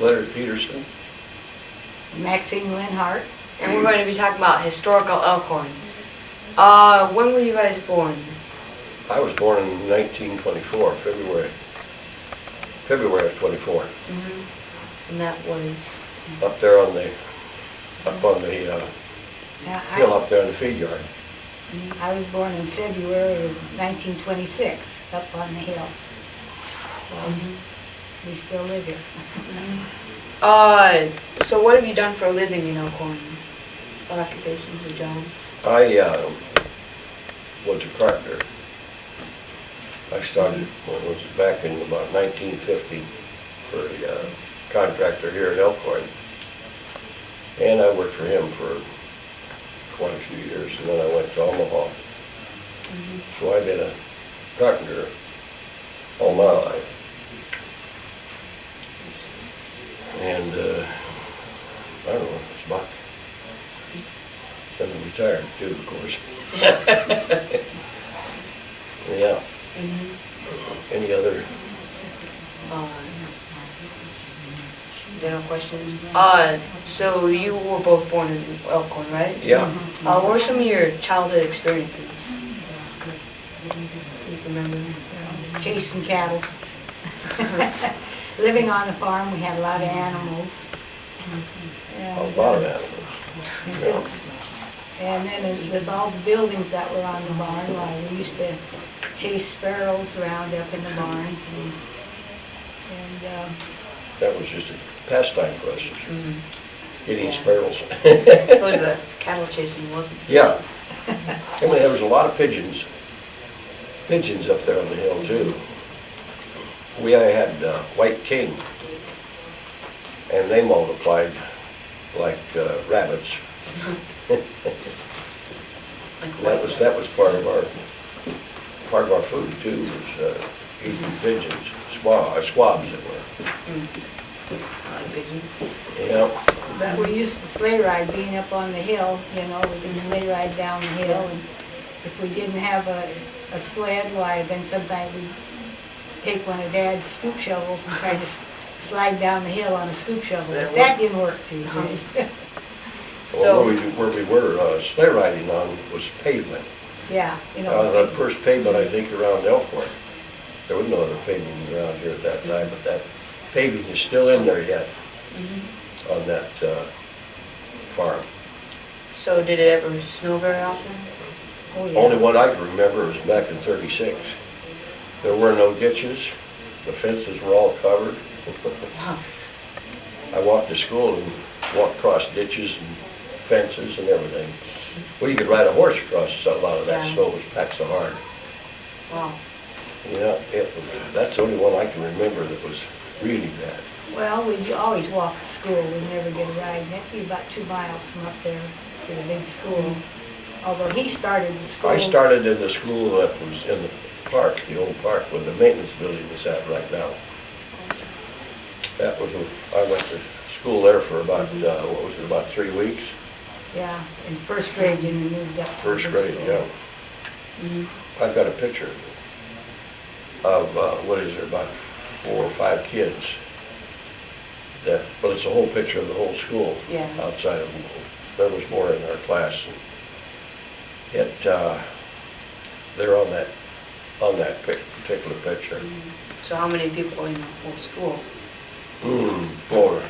Leonard Peterson. Maxine, Lenhardt. And we're going to be talking about historical Elkhorn. When were you guys born? I was born in 1924, February of 24. And that was? Up there on the, hill up there in the feed yard. I was born in February of 1926, up on the hill. So we still live here. So what have you done for a living in Elkhorn? What occupations or jobs? I was a carpenter. I started, back in about 1950 for a contractor here in Elkhorn. And I worked for him for quite a few years, and then I went to Omaha. So I've been a carpenter all my life. And I don't know, it's about, I'm retired too, of course. Yeah. Any other? General questions? So you were both born in Elkhorn, right? Yeah. What were some of your childhood experiences? You can remember? Chasing cattle. Living on the farm, we had a lot of animals. A lot of animals. And then with all the buildings that were on the barn, we used to chase sparrows around up in the barns. And That was just a pastime for us, getting sparrows. I suppose the cattle chasing wasn't. Yeah. I mean, there was a lot of pigeons up there on the hill too. We had white king, and they multiplied like rabbits. That was part of our food too. Was eating pigeons, squabs that were. Yeah. but we used to sleigh ride, being up on the hill. You know, we could sleigh ride down the hill, and if we didn't have a sled, then sometimes we'd take one of Dad's scoop shovels and try to slide down the hill on a scoop shovel. But that didn't work too good. Well, where we were sleigh riding on was pavement. Yeah, you know. The first pavement, I think, around Elkhorn. There was no other paving around here at that time, but that paving is still in there yet on that farm. So did it ever snow very often? Oh, yeah. Only one I can remember was back in '36. There were no ditches. The fences were all covered. I walked to school and walked across ditches and fences and everything. Well, you could ride a horse across a lot of that snow. It was packed so hard. Wow. Yeah, that's the only one I can remember that was really bad. Well, we always walked to school. We'd never get a ride. And that'd be about 2 miles from up there to the big school. Although he started the school. I started in the school that was in the park, the old park, where the maintenance building is at right now. That was, I went to school there for about, about 3 weeks? Yeah, in first grade, then we moved up to First the grade, school. yeah. I've got a picture of, about 4 or 5 kids. But it's a whole picture of the whole school outside of them. There was more in our class. And they're on that particular picture. So how many people in the whole school? More.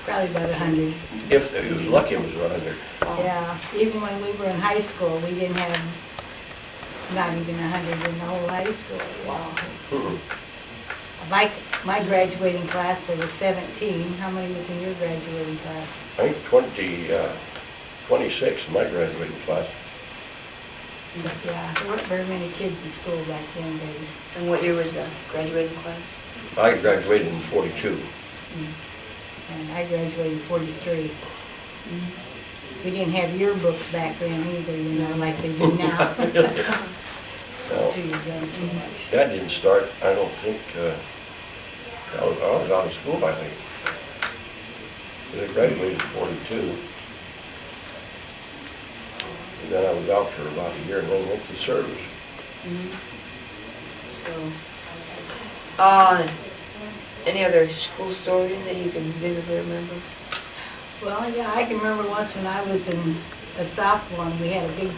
Probably about 100. If he was lucky, it was 100. Yeah, even when we were in high school, we didn't have not even 100 in the whole high school. Wow. My graduating class, there was 17. How many was in your graduating class? I think 26 in my graduating class. But yeah, there weren't very many kids in school back then days. And what year was the graduating class? I graduated in '42. And I graduated in '43. We didn't have yearbooks back then either, you know, like they do now. Well, Too young so much. that didn't start, I don't think, I was out of school, I think. I graduated in '42. And then I was out for about a year and then went to service. Any other school stories that you can vividly remember? Well, yeah, I can remember once when I was in a sophomore and we had a big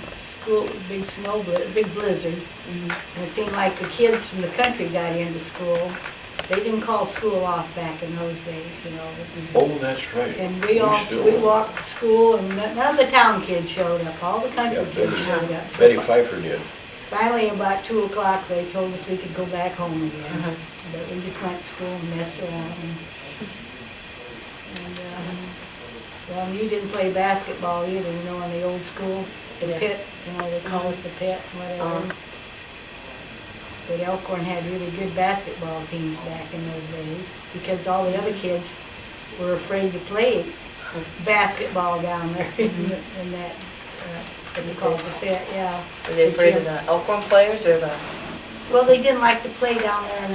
big blizzard. And it seemed like the kids from the country got into school. They didn't call school off back in those days, you know. Oh, that's right. And we walked to school and none of the town kids showed up, all the country Yeah, kids showed up. So Betty Pfeiffer did. finally, about 2 o'clock, they told us we could go back home again. But we just went to school and messed around. Well, you didn't play basketball either, you know, in the old school, the pit, you know, they call it the pit, whatever. But Elkhorn had really good basketball teams back in those days because all the other kids were afraid to play basketball down there in that, what they call it, the pit, yeah. Were they afraid of the Elkhorn players or the? Well, they didn't like to play down there in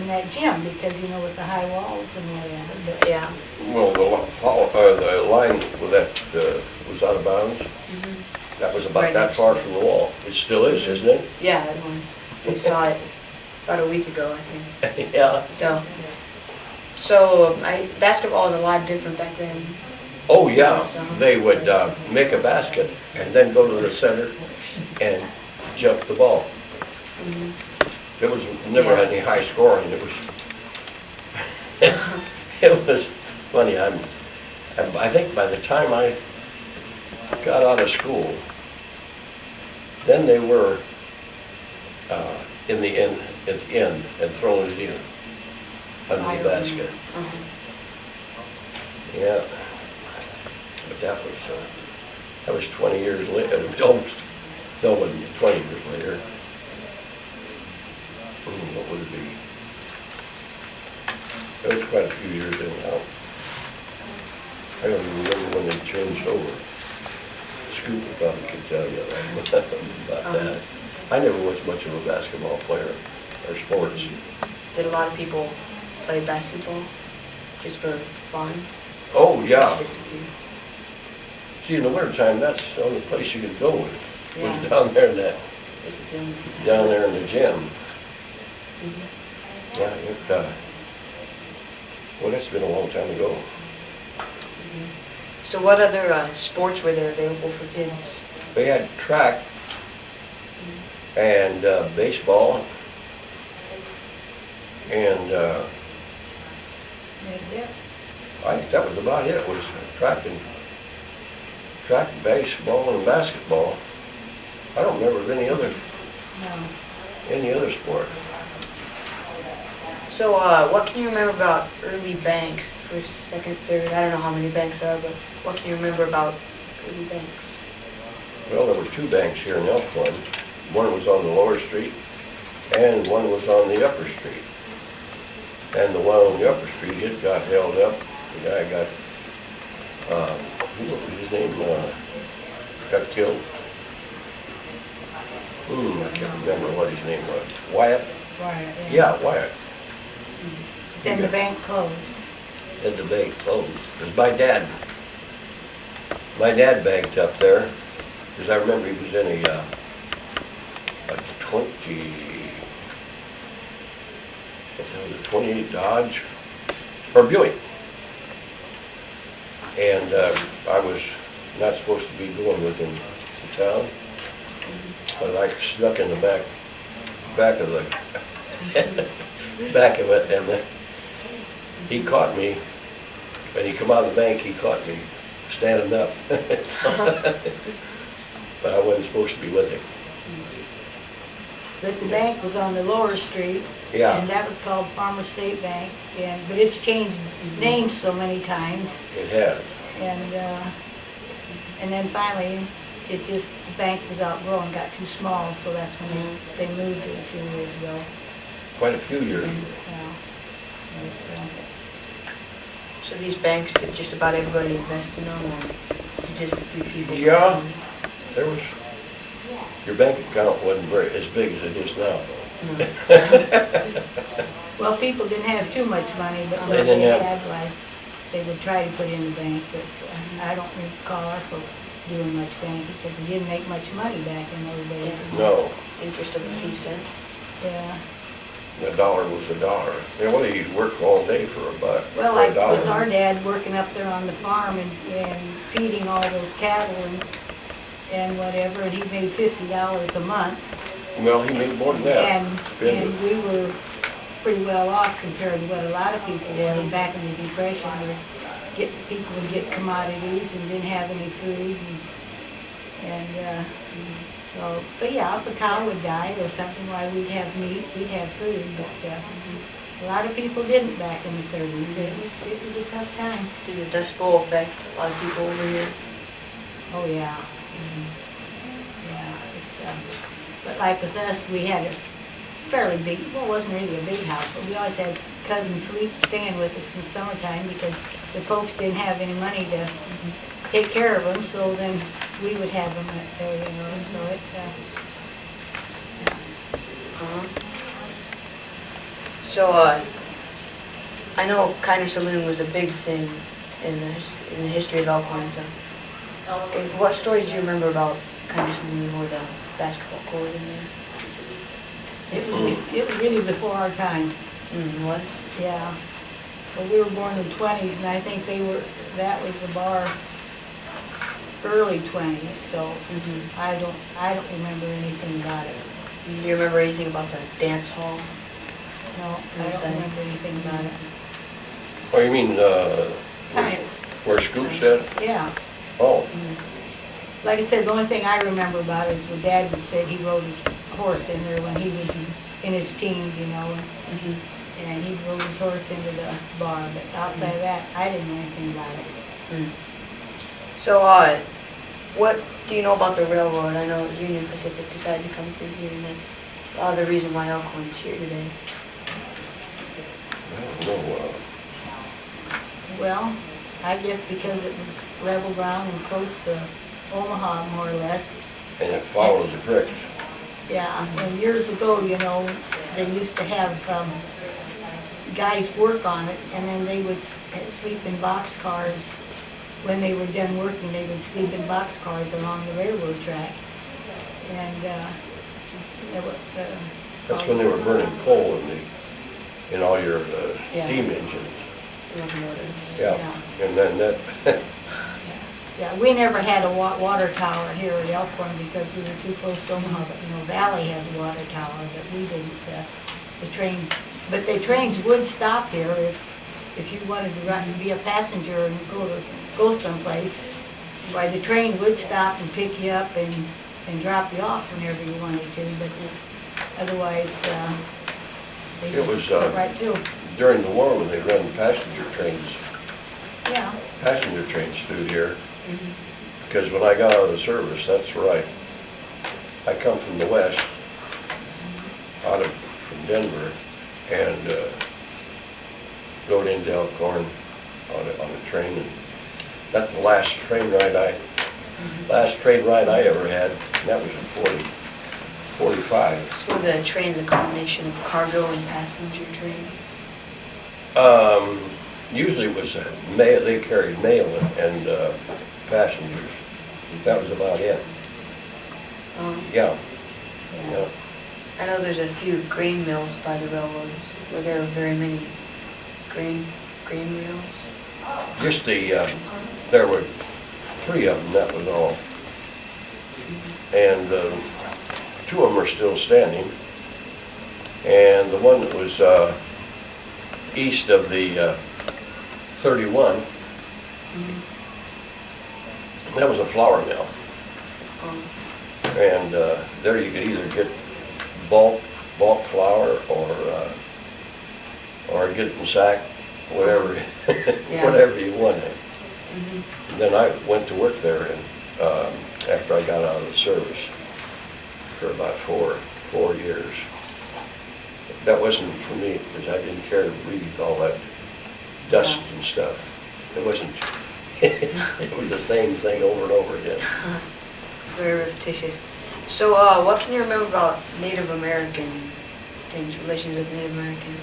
that gym because, you know, with the high walls and whatever, but. Yeah. Well, the line with that was out of bounds. That was about Right that next far to it. from the wall. It still is, isn't it? Yeah, it was. We saw it about a week ago, I think. Yeah. So basketball was a lot different back then. Oh, yeah. So- They would make a basket and then go to the center and jump the ball. There was never any high scoring. It was, it was funny. I think by the time I got out of school, then they were in the end, at the end, and throwing it in under the basket. Yeah, but that was 20 years later, almost, no, it wasn't 20 years later. What would it be? It was quite a few years in now. I don't even remember when they changed over. Scoop probably could tell you about that. I never was much of a basketball player or sports. Did a lot of people play basketball just for fun? Oh, yeah. Just a few. See, in the wintertime, that's the only place you could go was Yeah. down there in that, Just a gym. down there in the gym. Yeah, well, that's been a long time ago. So what other sports were there available for kids? They had track and baseball and That's it. I think that was about it, was track and baseball and basketball. I don't remember of any other sport. So what can you remember about early banks, first, second, third? I don't know how many banks are, but what can you remember about early banks? Well, there were 2 banks here in Elkhorn. One was on the lower street and one was on the upper street. And the one on the upper street, it got held up. The guy got, what was his name, got killed. I can't remember what his name was. Wyatt? Right, Yeah, Wyatt. Then the bank closed. Had the bank closed. It was my dad banked up there, because I remember he was in a 28 Dodge, or Buick. And I was not supposed to be going with him to town, but I snuck in the back of the back of it, and he caught me. When he come out of the bank, he caught me standing up. But I wasn't supposed to be with him. But the bank was on the lower street. Yeah. And that was called Farmer State Bank, but it's changed names so many times. It had. And then finally, the bank was outgrown, got too small, so that's when they moved it a few years ago. Quite a few years. So these banks, did just about everybody invest in them, or just a few people? Yeah. There was, your bank account wasn't as big as it is now. Well, people didn't have too much money, but They what they didn't have- had, like, they would try to put in the bank, but I don't recall our folks doing much banking, because they didn't make much money back in those days. No. Interest of a few cents. Yeah. A dollar was a dollar. You know, you work all day for a buck. Well, for a like dollar. with our dad working up there on the farm and feeding all those cattle and whatever, and he made $50 a month. Well, he made more than that. And we were pretty well off compared to what a lot of people were back in the Depression, where people would get commodities and didn't have any food. So, but yeah, if a cow would die or something, why we'd have meat, we'd have food. But a lot of people didn't back in the 30s. It was a tough time. Did the Dust Bowl affect a lot of people over here? Oh yeah. Yeah. But like with us, we had a fairly big, well, it wasn't really a big house, but we always had cousins staying with us in the summertime because the folks didn't have any money to take care of them, so then we would have them there, you know, so it, So, I know Kiner Saloon was a big thing in the history of Elkhorn, so what stories do you remember about Kiner Saloon or the basketball court in there? it was really before our time. It was? Yeah. Well, we were born in the 20s, and I think that was the bar early 20s, so I don't remember anything about it. Do you remember anything about the dance hall? No, I don't remember anything about it. Oh, you mean, where Scoop's at? Yeah. Oh, Like I said, the only thing I remember about it is what Dad would say he rode his horse in there when he was in his teens, you know, and he rode his horse into the bar, but outside of that, I didn't know anything about it. So, what do you know about the railroad? I know Union Pacific decided to come through here, and that's a lot of the reason why Elkhorn is here today. I don't know. Well, I guess because it was level ground and close to Omaha, more or less. And it follows the creeks. Yeah, and years ago, you know, they used to have guys work on it, and then they would sleep in boxcars. When they were done working, they would sleep in boxcars along the railroad track. And That's when they were burning coal in all your steam engines. Yeah, and then that. Yeah, we never had a water tower here at Elkhorn because we were too close to Omaha, but, you know, Valley had the water tower, but we didn't. The trains would stop here if you wanted to be a passenger and go someplace. Why, the train would stop and pick you up and drop you off whenever you wanted to, but otherwise, they just went right through. During the war, when they run passenger trains through here, because when I got out of the service, that's right. I come from the west, from Denver, and rode into Elkhorn on a train. And that's the last train ride I ever had, and that was in 45. So the train's a combination of cargo and passenger trains? Usually it was mail. They carried mail and passengers. That was about it. Yeah. I know there's a few grain mills by the railroads. Were there very many grain mills? Just there were 3 of them, that was all. And 2 of them are still standing. And the one that was east of the 31, that was a flour mill. And there you could either get bulk flour or get it in sack, whatever, whatever you wanted. And then I went to work there and after I got out of the service for about 4 years. That wasn't for me because I didn't care to read all that dust and stuff. It wasn't. It was the same thing over and over again. Very repetitious. So, what can you remember about Native American things, relations with Native American?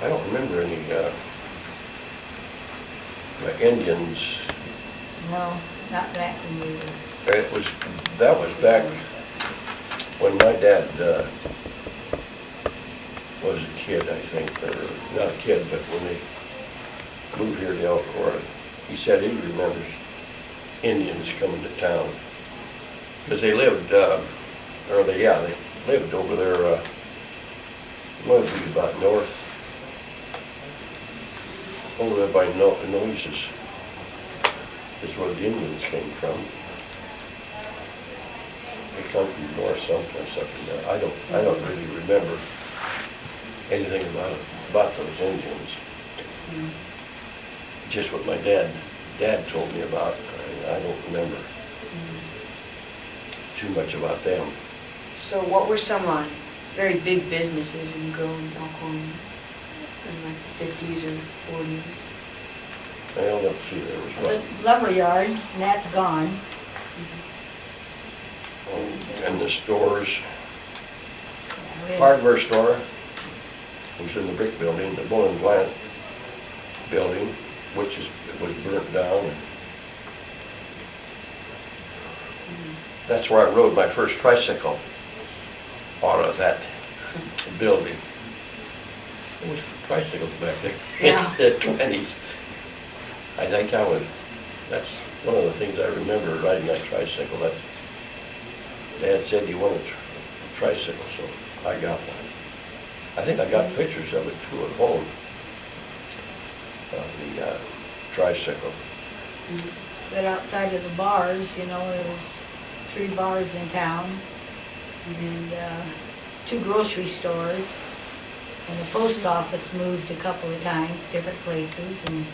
I don't remember any Indians. No, not back when we were. That was back when my dad was a kid, I think, or not a kid, but when they moved here to Elkhorn, he said he remembers Indians coming to town. Because they lived, they lived over there, what would be about north, over there by Noises, is where the Indians came from. They come from north someplace up in there. I don't really remember anything about those Indians. Just what my dad told me about. I don't remember too much about them. So what were some very big businesses in growing Elkhorn in like the 50s or 40s? Well, let's see, there was one. The lumber yard, and that's gone. And the stores, We had- hardware store was in the brick building, the Bowling Plant building, which was burnt down. That's where I rode my first tricycle, out of that building. There was tricycles back there Yeah. in the 20s. I think that's one of the things I remember, riding that tricycle. Dad said he wanted a tricycle, so I got one. I think I got pictures of it too at home, of the tricycle. But outside of the bars, there was 3 bars in town, and 2 grocery stores, and the post office moved a couple of times, different places, and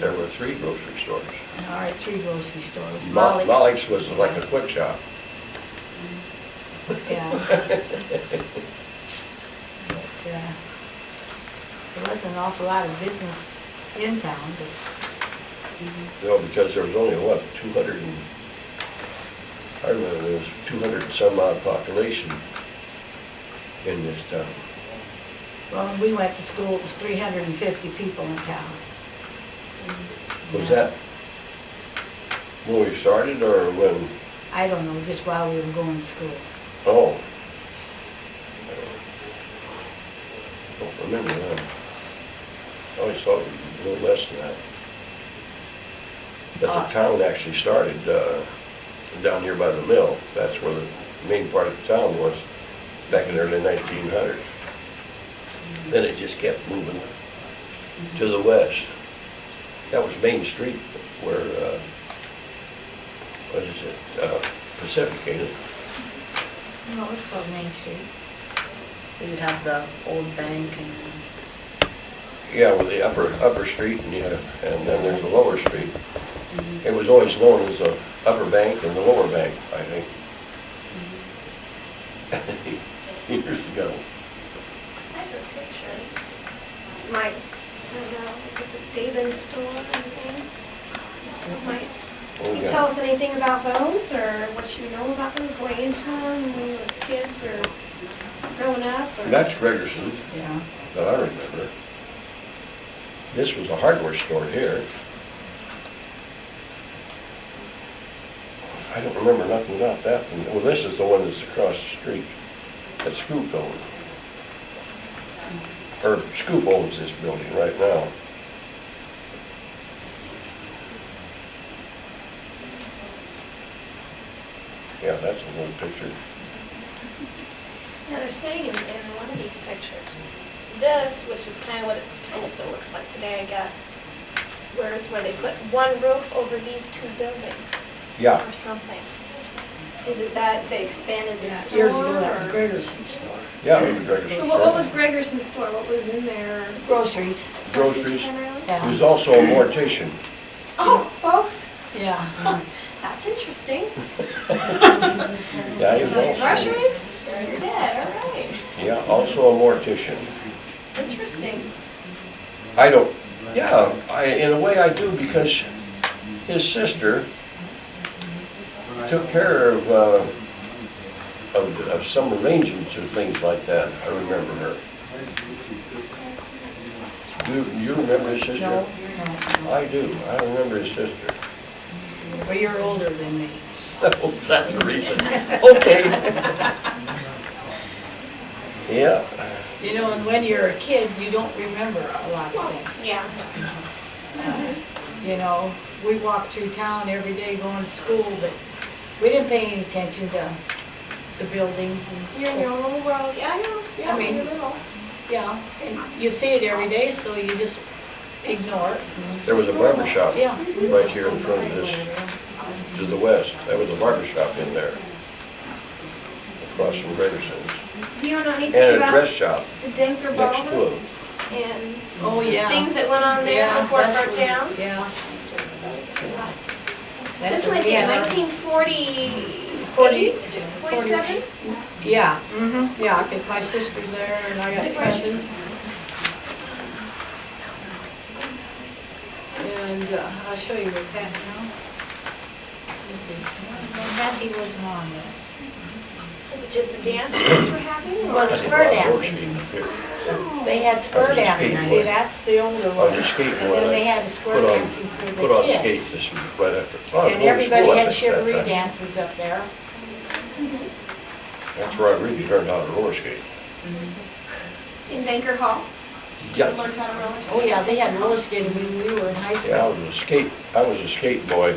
There were 3 grocery stores. all right, 3 grocery stores. Molly's was like a quick shop. Yeah. But, there wasn't an awful lot of business in town, but Because there was only, 200 and, I remember there was 200 and some odd population in this town. well, when we went to school, it was 350 people in town. Was that when we started or when? I don't know, just while we were going to school. Oh. Don't remember that. I always thought it was a little less than that. But the town actually started down here by the mill. That's where the main part of the town was back in the early 1900s. Then it just kept moving to the west. That was Main Street where, what is it, Pacific, ain't it? No, it's called Main Street. Does it have the old bank and? Yeah, with the upper street and then there's the lower street. It was always known as the upper bank and the lower bank, I think. Years ago. I have some pictures. I don't know, like at the Stevens store and things. Oh, Can you yeah. tell us anything about those, or what you know about those, going into them when you were kids or growing up? Or? That's Gregerson Yeah. that I remember. This was a hardware store here. I don't remember nothing about that one. Well, this is the one that's across the street that Scoop owned. Or Scoop owns this building right now. Yeah, that's an old picture. Yeah, they're saying in one of these pictures, this, which is kind of what it kind of still looks like today, I guess, where they put one roof over these 2 buildings Yeah, or something. Is it that they expanded the Yeah, store? years ago, that was or- Gregerson's store. yeah, it was Gregerson. So what was Gregerson's store? What was in there? Groceries. Groceries. Primarily? He Yeah. was also a mortician. Oh, both? Yeah. That's interesting. Yeah, he was also, Groceries? You're dead, all right. yeah, also a mortician. Interesting. I don't, yeah, in a way I do, because his sister took care of some arrangements or things like that. I remember her. You remember his sister? No, no. I do. I remember his sister. Well, you're older than me. Oh, that's the reason. Okay. Yeah, You know, and when you're a kid, you don't remember a lot of things. Yeah. You know, we walked through town every day going to school, but we didn't pay any attention to the buildings and You're in your stuff. own little world. Yeah, I know. Yeah, I mean- you're little. Yeah, and you see it every day, so you just ignore it. There was a barber shop Yeah. right here in front of this, to the west. There was a barber shop in there, across from Gregerson's. Do you know anything And a about dress shop the Denker next to Ballroom it. and Oh, yeah. things that went on there Yeah, before it that's broke where- down? Yeah. This That's one, I where we think, had our- 1948, 47? Yeah, yeah, because my sister's there and I got cousins. And I'll show you where Pat now. Let's see. No, Patsy wasn't on this. Is it just a dance you guys were having? Well, Or? the I think square a lot more dancing. skating here. They had square Oh, the dancing, skate see, board. that's the older Oh, one. the skate And board, then I they had a square put on- dancing for Put on the skates kids. this right after. Oh, I was And going to everybody school, I had think, that chivalry time. dances up there. That's where I really learned how to roller skate. In Denker Hall? Yeah, Learned how to roller skate? Oh, yeah, they had roller skating when we were in high yeah, school. I was a skate boy.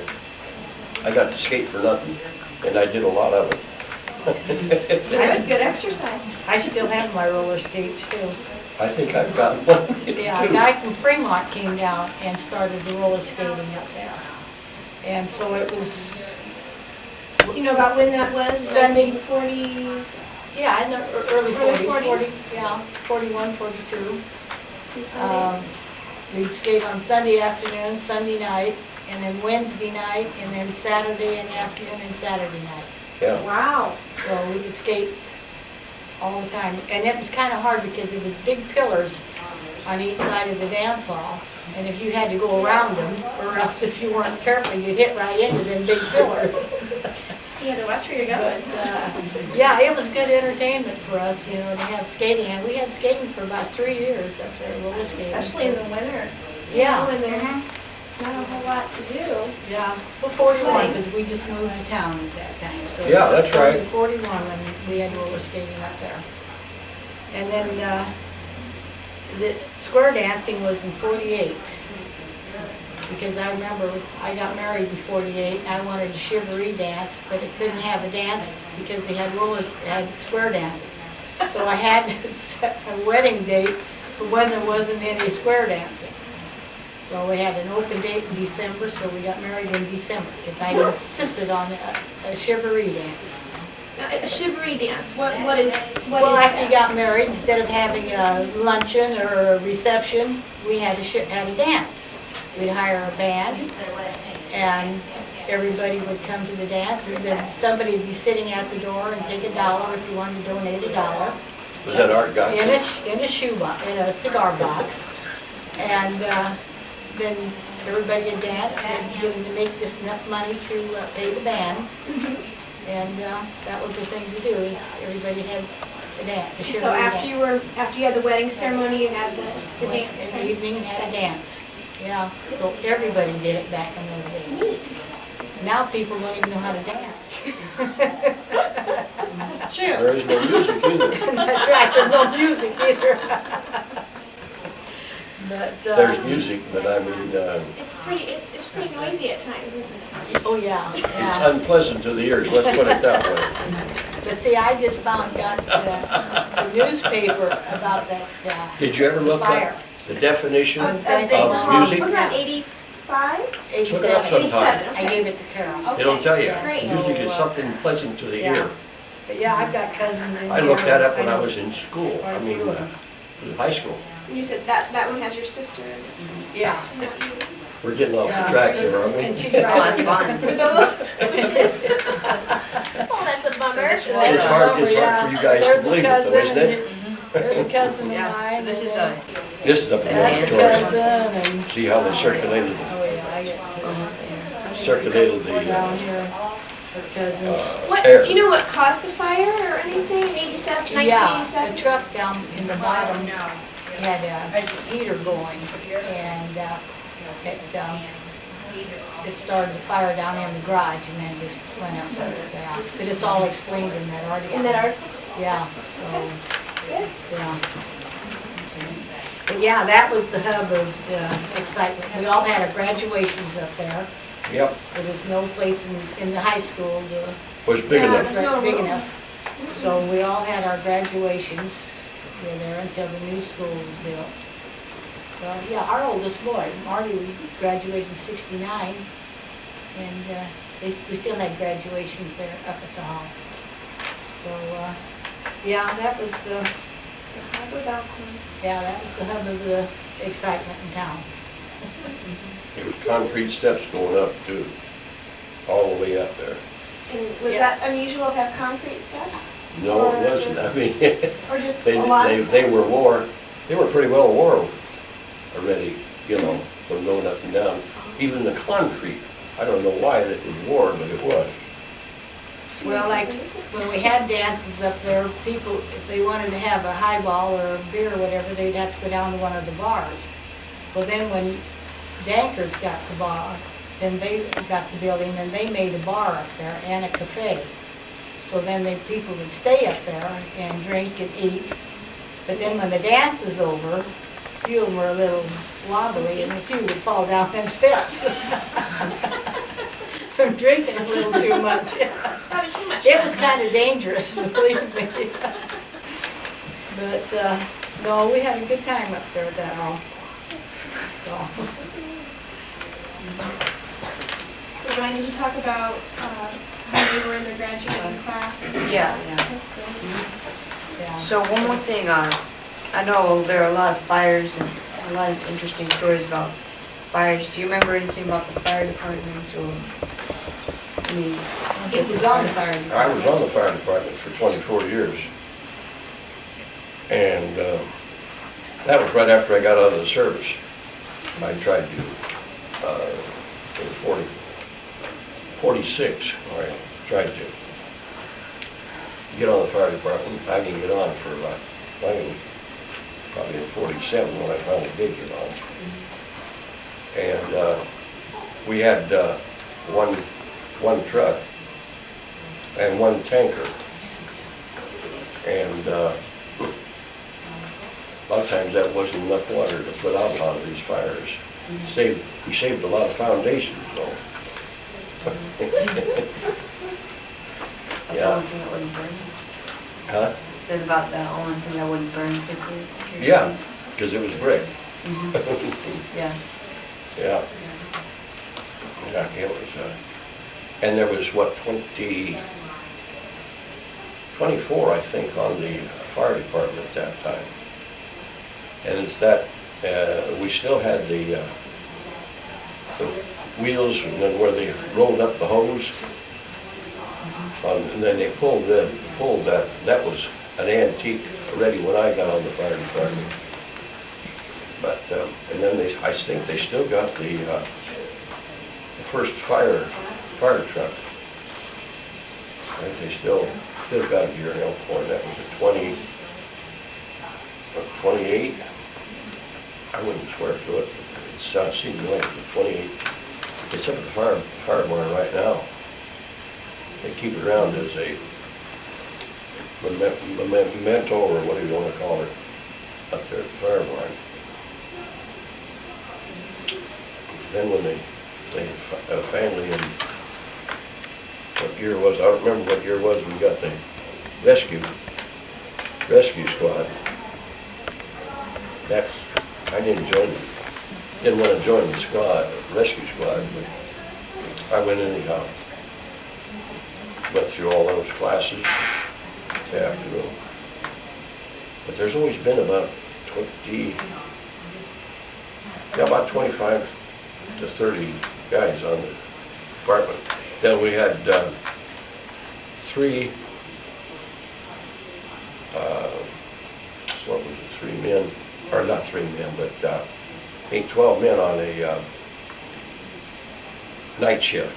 I got to skate for nothing, and I did a lot of it. That's good exercise. I still have my roller skates too. I think I've got one Yeah, a too. guy from Fremont came down and started the roller skating up there. And so it was. Do you know about when that was? Sunday. 1940? Yeah, in the early Early 40s, 40s. yeah, 41, 42. Sundays? We'd skate on Sunday afternoon, Sunday night, and then Wednesday night, and then Saturday in the afternoon and Saturday night. Yeah, Wow. So we could skate all the time. And it was kind of hard because it was big pillars on each side of the dance hall. And if you had to go around them, or else if you weren't careful, you'd hit right into them big pillars. You had to watch where you're But, going. yeah, it was good entertainment for us, you know, to have skating. And we had skating for about 3 years up there, roller skating. Especially in the winter. Yeah. When there's Mhm. not a whole lot to do. Yeah, well, 41, Sleigh. because we just moved to town at that time. So Yeah, that's right. 41 when we had roller skating up there. And then, the square dancing was in 48. Because I remember I got married in 48, I wanted a chivalry dance, but it couldn't have a dance because they had square dancing. So I had to set a wedding date for when there wasn't any square dancing. So we had an open date in December, so we got married in December, because I insisted on a chivalry dance. A chivalry dance, what is Well, after you that? got married, instead of having a luncheon or a reception, we had a dance. We'd hire a band, and everybody would come to the dance, and then somebody would be sitting at the door and take $1 if you wanted to donate $1. was that Art Gotcha? In a shoebox, in a cigar box, and then everybody would dance, and get them to make just enough money to pay the band, and that was the thing to do, is everybody had a dance, a So chivalry after you had the wedding ceremony, you had the dance. in then? the evening and had a dance. Yeah, so everybody did it back in those days. Neat. Now people don't even know how to dance. That's true. There is no music either. That's right, there's no music either. But, There's music, but I mean, It's pretty noisy at times, isn't it? oh yeah, it's yeah. unpleasant to the ears, let's put it that way. But see, I just got the newspaper about that Did you ever look fire. up the definition Of of the- music? Wasn't that 85? Look it up 87. sometime. 87, I gave it to Carol. It'll tell you, Great. music is something pleasant to the Yeah. ear. But yeah, I've got cousins in I looked there. that up when I know was in school, quite I a mean, few of them. in high school. You said that one has your sister in it. Yeah. Not you. We're getting off Yeah. the track here, aren't we? And she Oh, that's tried. fine. With the looks. Oh, that's a bummer. this was, It's hard for you guys to believe it though, isn't it? There's a cousin of Yeah, mine. so this is and a, This is up in That's a Georgia. cousin, and, See how they circulated, oh yeah, I get circulated down the here, her cousins. What, air. do you know what caused the fire or anything? 87, Yeah, 1987? the truck down in the bottom had a heater going, and it started the fire down in the garage, and then just went up there. Yeah. But it's all explained in that article. In that article? Yeah, so, Good. yeah. But yeah, that was the hub of excitement. We all had our graduations up there. Yep, There was no place in the high school was big Yeah. enough. right, big enough. So we all had our graduations, we were there until the new school was built. Well, yeah, our oldest boy, Marty, graduated in '69, and we still had graduations there up at the hall. So, yeah, that was, yeah, that was the hub of the excitement in town. There was concrete steps going up too, all the way up there. And was Yeah. that unusual to have concrete steps? No, Or it wasn't, just- I mean, Or just they, a lot of they steps? were pretty well wore already, you know, from going up and down. Even the concrete, I don't know why that was wore, but it was. Well, like, when we had dances up there, people, if they wanted to have a highball or a beer or whatever, they'd have to go down to one of the bars. Well, then when Dankers got the bar, then they got the building, and they made a bar up there and a cafe. So then people would stay up there and drink and eat. But then when the dance is over, a few of them were a little wobbly, and a few would fall down them steps. From drinking a little too much. Probably too much. It was kind of dangerous, believe me. But, no, we had a good time up there at that hall. So, So Ryan, did you talk about how they were in their graduating class? Yeah. yeah. So one more thing, I know there are a lot of fires and a lot of interesting stories about fires. Do you remember anything about the fire departments or, I mean, It was on the fire department. I was on the fire department for 24 years. And that was right after I got out of the service. I tried to, it was 46, I tried to get on the fire department. I didn't get on for about, probably in 47 when I finally did get on. And we had one truck and one tanker. And a lot of times that wasn't enough water to put out a lot of these fires. We saved a lot of foundations though. about the Yeah. only thing that wouldn't burn? Huh? Is it about the only thing that wouldn't burn quickly? Yeah, because it was brick. Yeah. Yeah. Yeah, it was, and there was what, 24, I think, on the fire department at that time. And it's that, we still had the wheels, and then where they rolled up the hose, and then they pulled that, that was an antique already when I got on the fire department. But, and then I think they still got the first fire truck. Right, they still got it here in Elkhorn. That was a 28. I wouldn't swear to it. It seemed like it was a 28. It's up at the fire barn right now. They keep it around as a memento, or what do you want to call it, up there at the fire barn. Then when they a family in, what year was, I don't remember what year it was, we got the rescue squad. I didn't want to join the rescue squad, but I went anyhow. Went through all those classes this afternoon. But there's always been about 25 to 30 guys on the department. Then we had 3 men, or not 3 men, but 12 men on a night shift,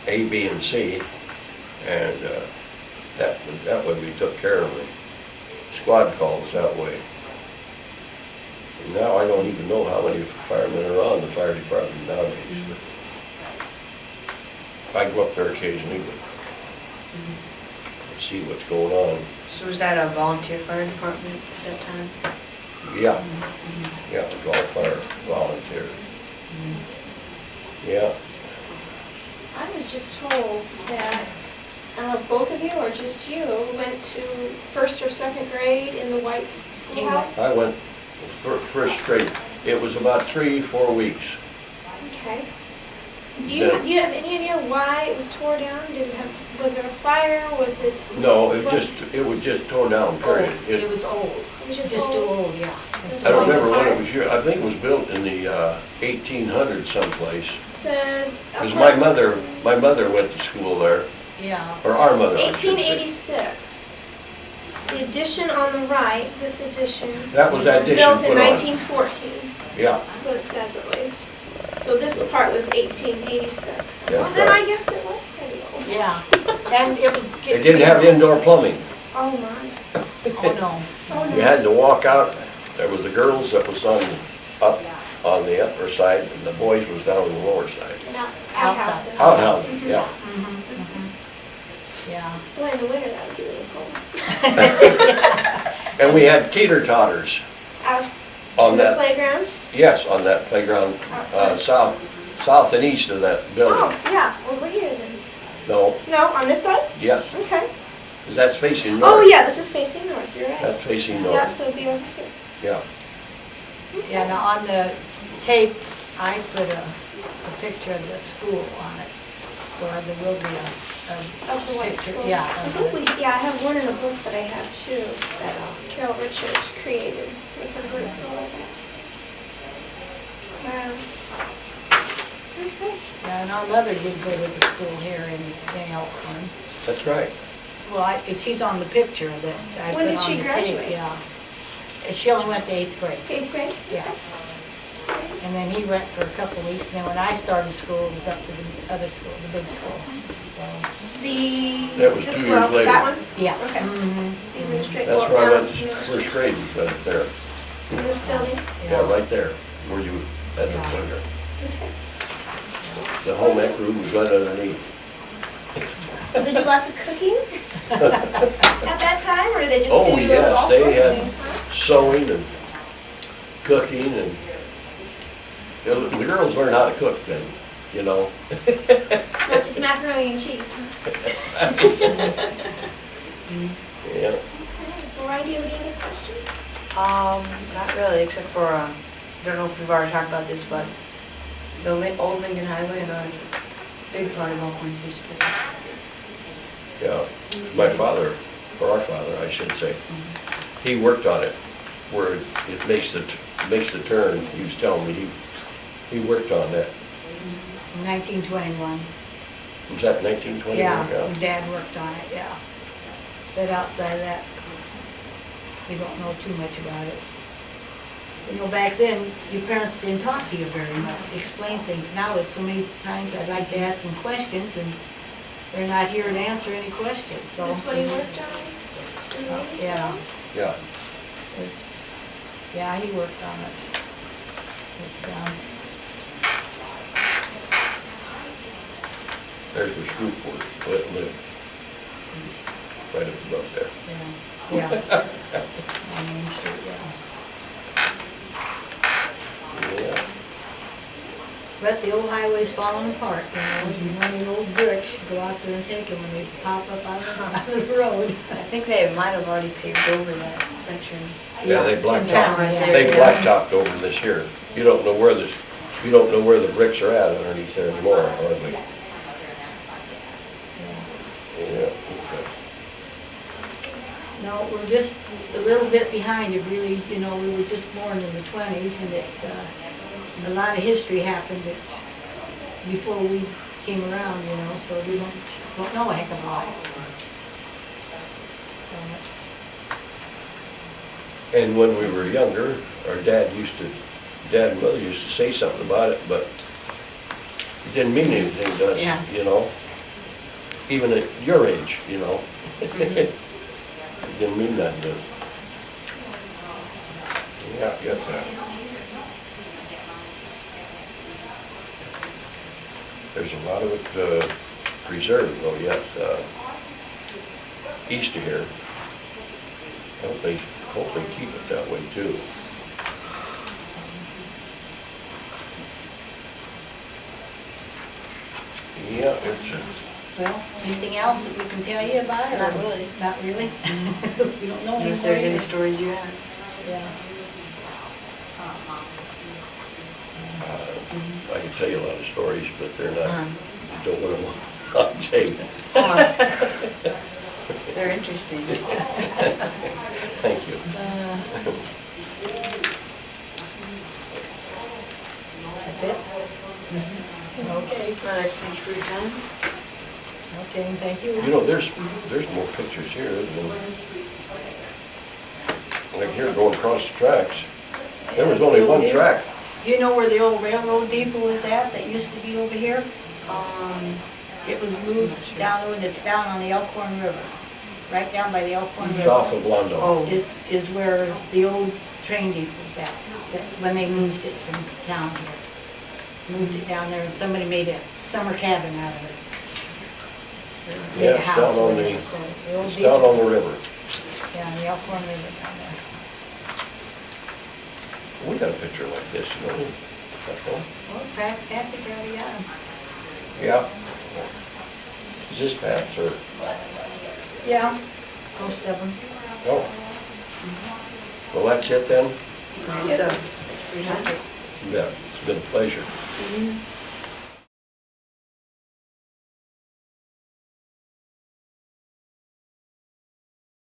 A, B, and C, and that way we took care of the squad calls that way. And now I don't even know how many firemen are on the fire department nowadays. I go up there occasionally, but see what's going on. So was that a volunteer fire department at that time? Yeah, yeah, it was all fire volunteers. Yeah, I was just told that both of you, or just you, went to first or second grade in the white schoolhouse? I went first grade. It was about 3-4 weeks. Okay. Do you have any idea why it was tore down? Was it a fire? Was it? No, it was just torn down, period. It was old, It was just just too old? old, yeah. I don't remember when it was here. I think it was built in the 1800s someplace. It says. Because my mother went to school there, Yeah. or our mother. I should say. 1886. The addition on the right, this addition. That was that addition built in put on. 1914. Yeah, That's what it says at least. So this part was 1886. That's Well, then right. I guess it was pretty old. Yeah, and it was. it didn't have indoor plumbing. Oh my. Oh, no. Oh no. You had to walk out. There was the girls that was on the upper side, and the boys was down on the lower side. Not Outside. outhouses. Outhouses, yeah. Yeah. Well, in the winter that would be really cold. And we had teeter-totters Out on in the that, playground? yes, on that playground, south and east of that building. Oh, yeah, over here then. No, No, on this side? yes, Okay. because that's facing north. Oh, yeah, this is facing north, you're right. That's facing Yeah, north, so it'd be over here. yeah. Yeah, now on the tape, I put a picture of the school on it, so there will be a Of the white picture, school. yeah. I think I have one in a book that I have too, that Carol Richards created with her group and all that. Wow. Okay. Yeah, and our mother did go to the school here in Elkhorn. That's right. Well, she's on the picture that I When put did on she the graduate? tape, yeah. And she only went to 8th grade, 8th grade? yeah. And then he went for a couple of weeks, and then when I started school, it was up to the other school, the big school, so. That was 2 years later. That one? Yeah. Okay. The administrative. That's where I went first grade, right there. In this building? Yeah, right there, where you had the Yeah. playground. Okay. The home ec room was right underneath. Did they do lots of cooking at that time, or did they just Oh, do yes, all they sorts of had things, huh? sewing and cooking and, the girls learned how to cook then, you know. Not just macaroni and cheese, huh? Yeah, Ryan, do you have any other questions? Not really, except for, I don't know if we've already talked about this, but the old Lincoln Highway and a big part of Elkhorn's history. yeah. My father, or our father, I should say, he worked on it where it makes the turn. He was telling me he worked on that. 1921. Was that 1921? Yeah, Dad worked on it, yeah. But outside of that, we don't know too much about it. You know, back then, your parents didn't talk to you very much, explain things. Now, it's so many times I'd like to ask them questions, and they're not here to answer any questions, so. Is this what he worked on? In the 80s? Yeah. Yeah. Yeah, he worked on it. But, There's where Shrewport lived. Right up above there. yeah, on Main Street, yeah. Yeah. But the old highway's falling apart, you know, you want your old bricks, you go out there and take them when they pop up out of the road. I think they might have already paved over that section. Yeah, they in blacktopped, town, yeah. they blacktopped over this year. You don't know where the bricks are at underneath there anymore, hardly. Yeah, okay. No, we're just a little bit behind it, really, you know, we were just born in the 20s, and a lot of history happened before we came around, you know, so we don't know a heck of a lot. And when we were younger, our dad and mother used to say something about it, but it didn't mean anything to us, Yeah. you know? Even at your age, you know? It didn't mean nothing to us. Yeah, yes, sir. There's a lot of it preserved though yet, east of here. I hope they keep it that way too. Yeah, it's, Well, anything else that we can tell you about it? Not really. Not really? We don't know Unless there's any anybody? stories you have. Yeah. I can tell you a lot of stories, but they're not, Uh-huh. you don't want them on tape. They're interesting. Thank you. That's it? Okay, Well, thank you for your time. okay, thank you. You know, there's more pictures here than, like here going across the tracks. There was only one track. Do you know where the old railroad depot is at that used to be over here? It was moved down, and it's down on the Elkhorn River, right down by the Elkhorn River. South of Londo. Oh. Is where the old train depot's at, when they moved it from town here. Moved it down there, and somebody made a summer cabin out of it. Made Yeah, a it's house down on with the, it, so the old it's down on depot- the river. Yeah, the Elkhorn River down there. We got a picture like this, you know. Well, Patsy probably got 'em. Yeah. Is this Pat's or, Yeah, most of them. oh. Well, that's it then? So, thanks for your time. Yeah, it's been a pleasure. Mhm.